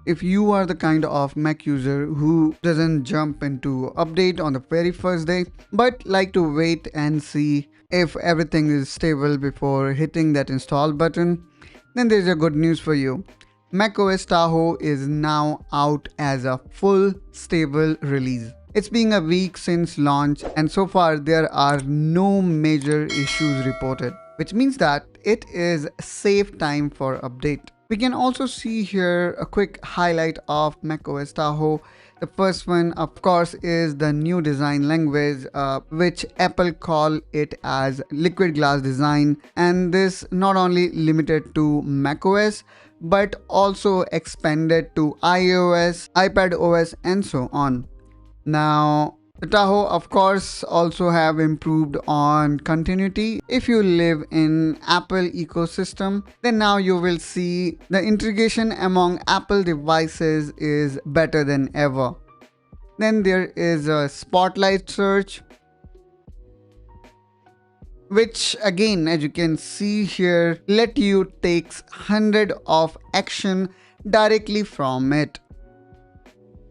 If you are the kind of Mac user who doesn't jump into update on the very first day, but like to wait and see if everything is stable before hitting that install button, then there's a good news for you. macOS Tahoe is now out as a full stable release. It's been a week since launch and so far there are no major issues reported, which means that it is safe time for update. We can also see here a quick highlight of macOS Tahoe. The first one, of course, is the new design language, which Apple call it as liquid glass design. And this not only limited to macOS, but also expanded to iOS, iPadOS, and so on. Now, the Tahoe of course also have improved on continuity. If you live in Apple ecosystem, then now you will see the integration among Apple devices is better than ever. Then there is a spotlight search, which again, as you can see here, let you take 100 of action directly from it.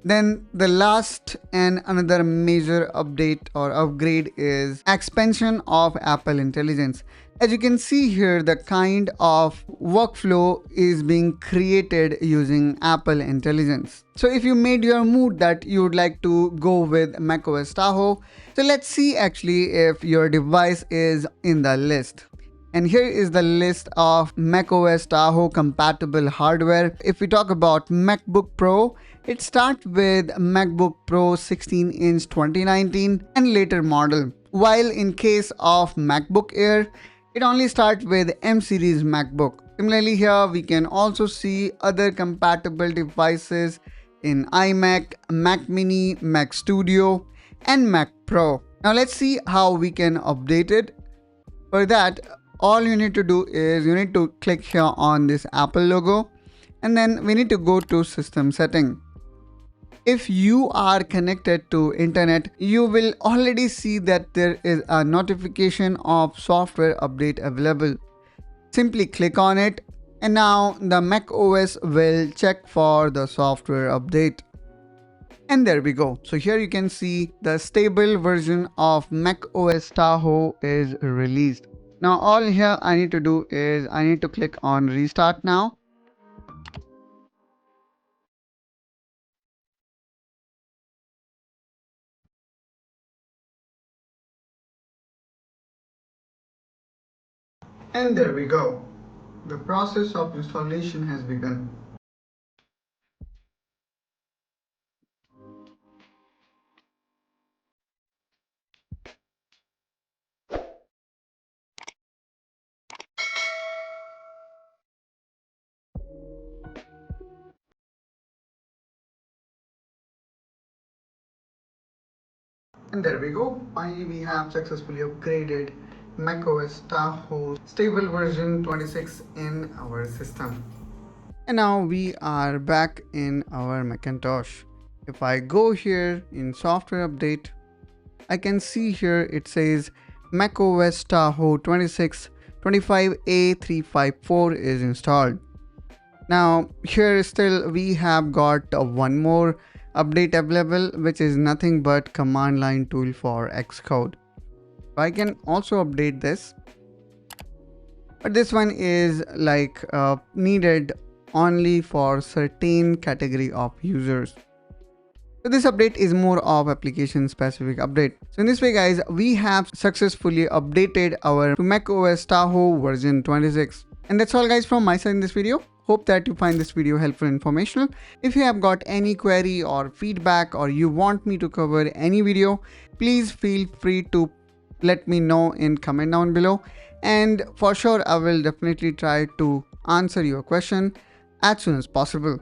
Then the last and another major update or upgrade is expansion of Apple Intelligence. As you can see here, the kind of workflow is being created using Apple Intelligence. So if you made your mood that you would like to go with macOS Tahoe, so let's see actually if your device is in the list. And here is the list of macOS Tahoe compatible hardware. If we talk about MacBook Pro, it starts with MacBook Pro 16-inch 2019 and later model. While in case of MacBook Air, it only starts with M series MacBook. Similarly here, we can also see other compatible devices in iMac, Mac Mini, Mac Studio, and Mac Pro. Now let's see how we can update it. For that, all you need to do is you need to click here on this Apple logo, and then we need to go to system setting. If you are connected to internet, you will already see that there is a notification of software update available. Simply click on it and now the macOS will check for the software update. And there we go. So here you can see the stable version of macOS Tahoe is released. Now all here I need to do is I need to click on restart now. And there we go. The process of installation has begun. And there we go. Finally, we have successfully upgraded macOS Tahoe stable version 26 in our system. And now we are back in our Macintosh. If I go here in software update, I can see here it says macOS Tahoe 26 25A354 is installed. Now here still we have got one more update available, which is nothing but command line tool for Xcode. I can also update this, but this one is like needed only for certain category of users. So this update is more of application specific update. So in this way guys, we have successfully updated our macOS Tahoe version 26. And that's all guys from my side in this video. Hope that you find this video helpful and informational. If you have got any query or feedback or you want me to cover any video, please feel free to let me know in comment down below. And for sure, I will definitely try to answer your question as soon as possible.